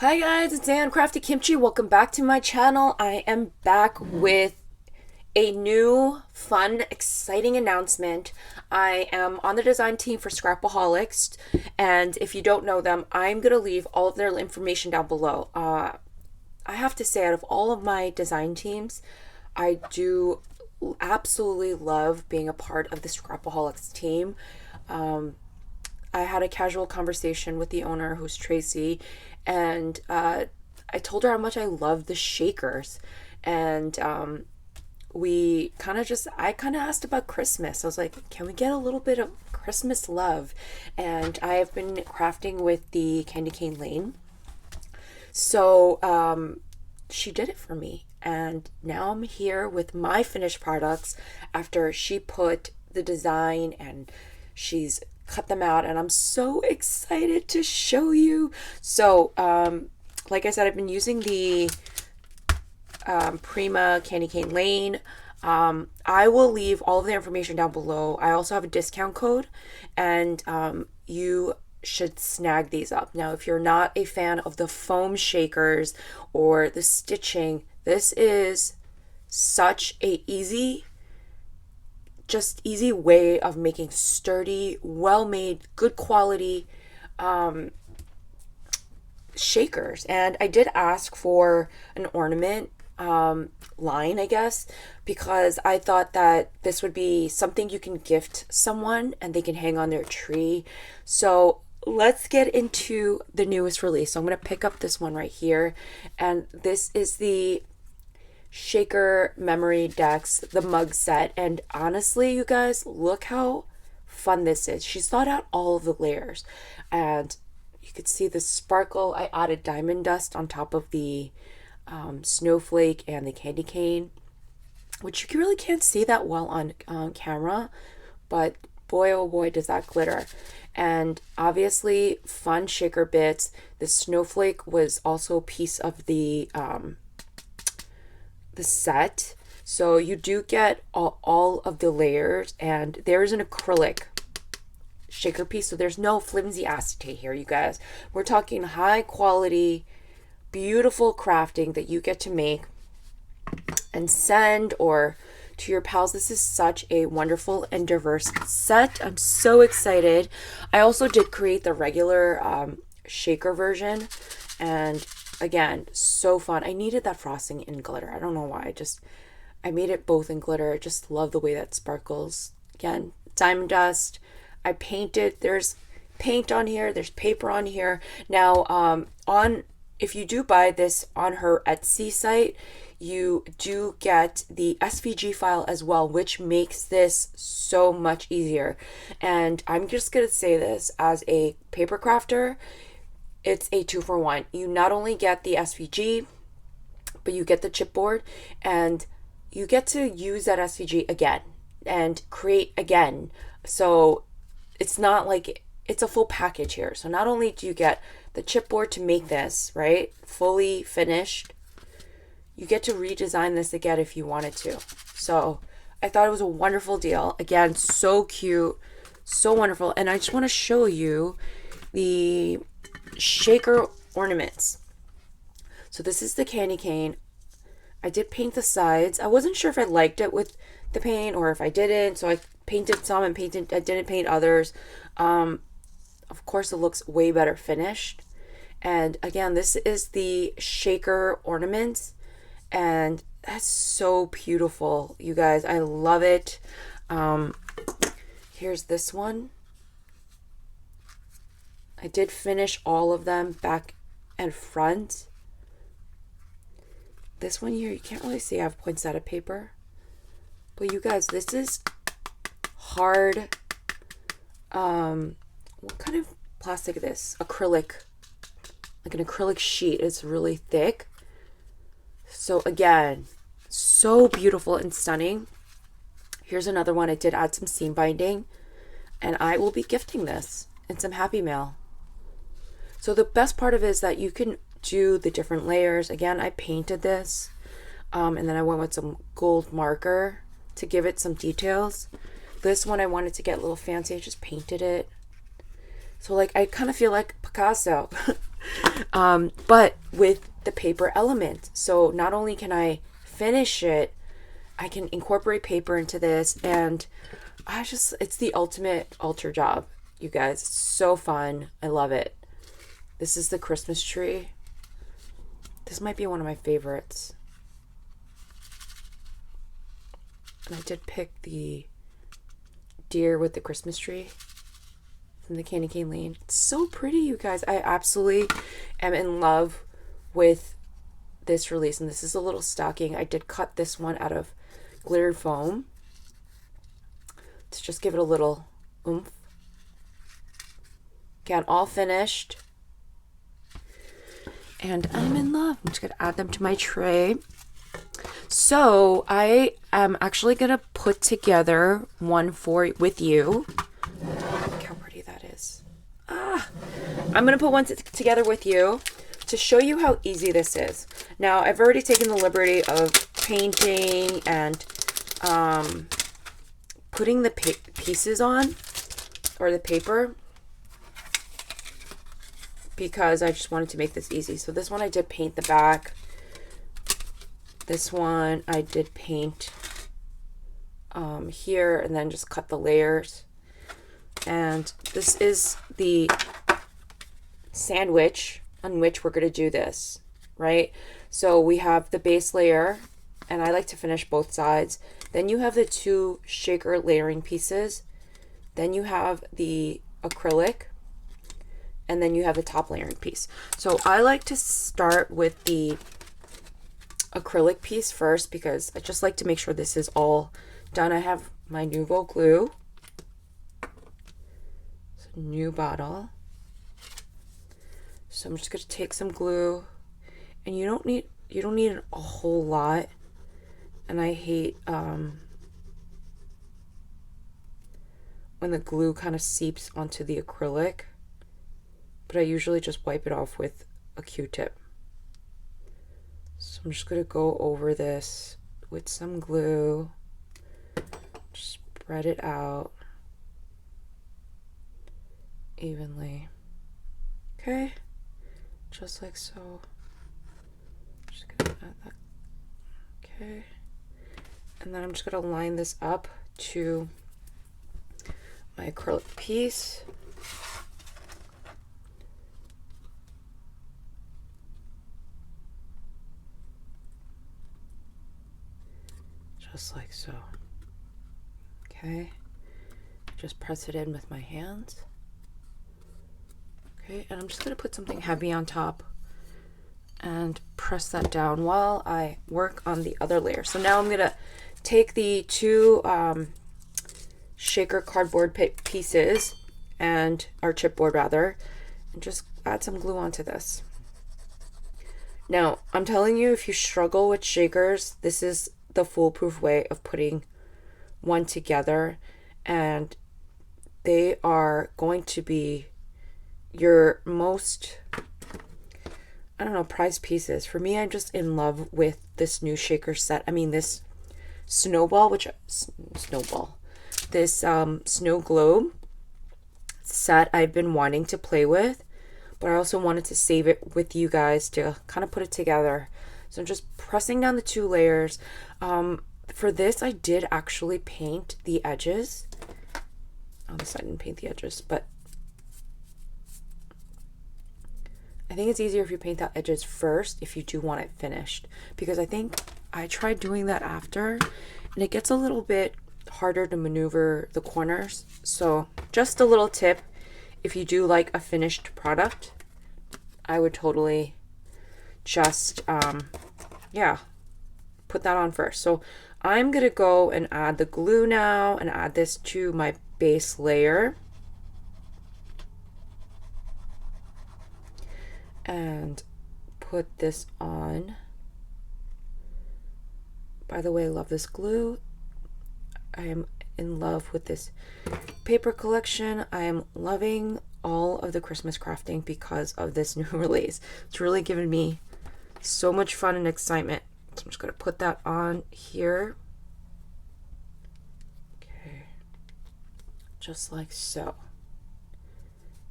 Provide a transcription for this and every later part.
Hi guys, it's Ann Crafty Kimchi. Welcome back to my channel. I am back with a new, fun, exciting announcement. I am on the design team for Scrapaholics, and if you don't know them, I'm gonna leave all of their information down below. I have to say, out of all of my design teams, I do absolutely love being a part of the Scrapaholics team. I had a casual conversation with the owner, who's Tracy, and I told her how much I love the shakers. And we kind of I kind of asked about Christmas. I was like, can we get a little bit of Christmas love? And I have been crafting with the Candy Cane Lane. So she did it for me. And now I'm here with my finished products after she put the design and she's cut them out, and I'm so excited to show you. So like I said, I've been using the Prima Candy Cane Lane. I will leave all of the information down below. I also have a discount code, and you should snag these up. Now, if you're not a fan of the foam shakers or the stitching, this is such a easy way of making sturdy, well-made, good quality shakers. And I did ask for an ornament line, I guess, because I thought that this would be something you can gift someone and they can hang on their tree. So let's get into the newest release. So I'm going to pick up this one right here, and this is the shaker memory decks, the mug set. And honestly, you guys, look how fun this is. She's thought out all of the layers, and you could see the sparkle. I added diamond dust on top of the snowflake and the candy cane, which you really can't see that well on camera, but boy oh boy does that glitter. And obviously fun shaker bits. The snowflake was also a piece of the set, so you do get all of the layers. And there's an acrylic shaker piece, so there's no flimsy acetate here, you guys. We're talking high quality, beautiful crafting that you get to make and send or to your pals. This is such a wonderful and diverse set. I'm so excited. I also did create the regular shaker version, and again, so fun. I needed that frosting in glitter. I don't know why. I made it both in glitter. I just love the way that sparkles. Again, diamond dust. I painted. There's paint on here. There's paper on here. Now, if you do buy this on her Etsy site, you do get the SVG file as well, which makes this so much easier. And I'm just going to say this as a paper crafter, it's a 2-for-1. You not only get the SVG, but you get the chipboard, and you get to use that SVG again and create again. So it's not like it's a full package here. So not only do you get the chipboard to make this, right, fully finished, you get to redesign this again if you wanted to. So I thought it was a wonderful deal. Again, so cute, so wonderful. And I just want to show you the shaker ornaments. So this is the candy cane. I did paint the sides. I wasn't sure if I liked it with the paint or if I didn't, so I painted some and I didn't paint others. Of course, it looks way better finished. And again, this is the shaker ornaments, and that's so beautiful, you guys. I love it. Here's this one. I did finish all of them back and front. This one here, you can't really see. I have poinsettia paper. But you guys, this is hard. What kind of plastic is this? Acrylic. Like an acrylic sheet. It's really thick. So again, so beautiful and stunning. Here's another one. I did add some seam binding, and I will be gifting this in some happy mail. So the best part of it is that you can do the different layers. Again, I painted this, and then I went with some gold marker to give it some details. This one I wanted to get a little fancy. I just painted it. So like I kind of feel like Picasso, but with the paper element. So not only can I finish it, I can incorporate paper into this, and it's the ultimate altar job, you guys. It's so fun. I love it. This is the Christmas tree. This might be one of my favorites. And I did pick the deer with the Christmas tree from the Candy Cane Lane. It's so pretty, you guys. I absolutely am in love with this release. And this is a little stocking. I did cut this one out of glittered foam to just give it a little oomph. Again, all finished. And I'm in love. I'm just going to add them to my tray. So I am actually going to put together one with you. Look how pretty that is. I'm going to put one together with you to show you how easy this is. Now, I've already taken the liberty of painting and putting the pieces on, or the paper, because I just wanted to make this easy. So this one I did paint the back. This one I did paint here and then just cut the layers. And this is the sandwich on which we're going to do this, right? So we have the base layer, and I like to finish both sides. Then you have the two shaker layering pieces. Then you have the acrylic, and then you have the top layering piece. So I like to start with the acrylic piece first because I just like to make sure this is all done. I have my Nuvo glue. It's a new bottle. So I'm just going to take some glue, and you don't need a whole lot. And I hate when the glue kind of seeps onto the acrylic, but I usually just wipe it off with a Q-tip. So I'm just going to go over this with some glue, spread it out evenly. Okay, just like so. Just going to add that. Okay, and then I'm just going to line this up to my acrylic piece. Just like so. Okay, just press it in with my hands. Okay, and I'm just going to put something heavy on top and press that down while I work on the other layer. So now I'm going to take the two shaker cardboard pieces, and our chipboard rather, and just add some glue onto this. Now, I'm telling you, if you struggle with shakers, this is the foolproof way of putting one together, and they are going to be your most, I don't know, prized pieces. For me, I'm just in love with this new shaker set. I mean, this snow globe set I've been wanting to play with, but I also wanted to save it with you guys to kind of put it together. So I'm just pressing down the two layers. For this, I did actually paint the edges. On this, I didn't paint the edges, but I think it's easier if you paint the edges first if you do want it finished, because I think I tried doing that after and it gets a little bit harder to maneuver the corners. So just a little tip, if you do like a finished product, I would totally just put that on first. So I'm gonna go and add the glue now and add this to my base layer. And put this on. By the way, I love this glue. I am in love with this paper collection. I am loving all of the Christmas crafting because of this new release. It's really given me so much fun and excitement. So I'm just going to put that on here. Okay. Just like so.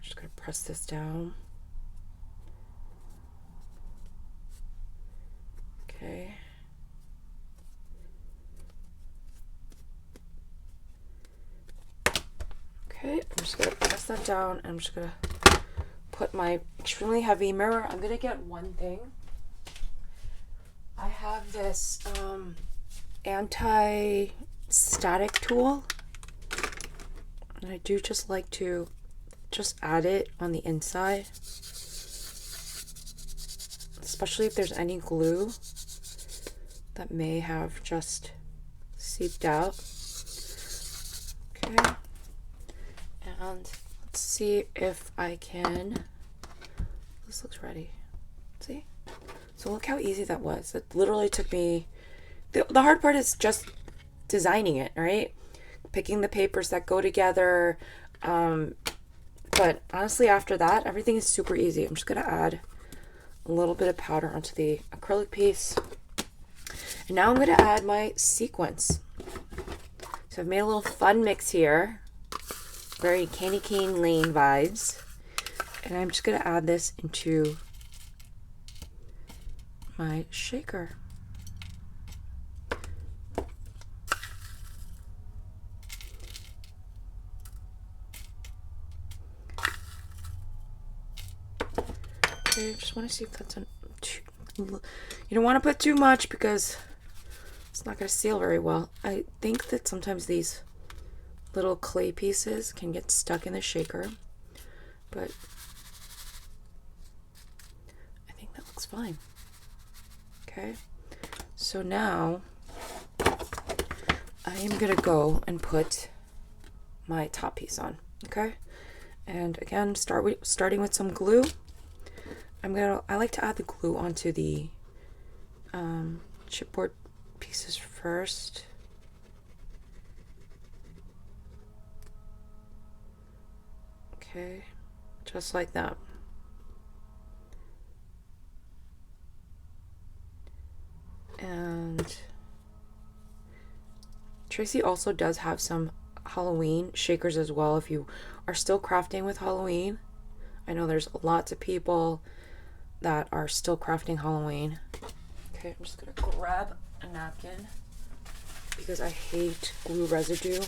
Just press this down. Okay. Okay, I'm just gonna press that down, and I'm just gonna put my extremely heavy mirror. I'm gonna get one thing. I have this anti-static tool, and I do just like to just add it on the inside, especially if there's any glue that may have just seeped out. Okay. And let's see if I can. This looks ready. See? So look how easy that was. It literally took me. The hard part is just designing it, right? Picking the papers that go together. But honestly, after that, everything is super easy. I'm just going to add a little bit of powder onto the acrylic piece. And now I'm going to add my sequins. So I've made a little fun mix here. Very Candy Cane Lane vibes. And I'm just going to add this into my shaker. Okay, just want to see if that's you don't want to put too much because it's not going to seal very well. I think that sometimes these little clay pieces can get stuck in the shaker, but I think that looks fine. Okay, so now I am gonna go and put my top piece on. Okay, and again, starting with some glue. I like to add the glue onto the chipboard pieces first. Okay, just like that. And Tracy also does have some Halloween shakers as well if you are still crafting with Halloween. I know there's lots of people that are still crafting Halloween. Okay, I'm just gonna grab a napkin because I hate glue residue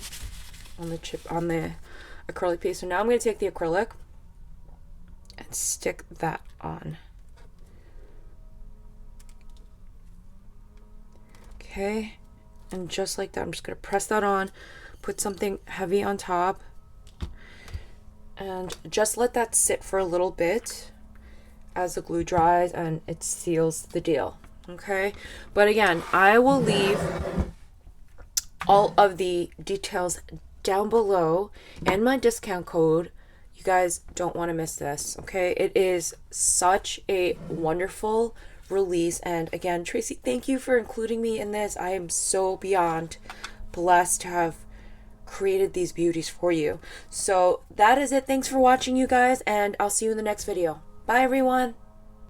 on the acrylic piece. So now I'm going to take the acrylic and stick that on. Okay, and just like that, I'm just going to press that on, put something heavy on top, and just let that sit for a little bit as the glue dries and it seals the deal. Okay, but again, I will leave all of the details down below and my discount code. You guys don't want to miss this. Okay, it is such a wonderful release, and again, Tracy, thank you for including me in this. I am so beyond blessed to have created these beauties for you. So that is it. Thanks for watching, you guys, and I'll see you in the next video. Bye everyone.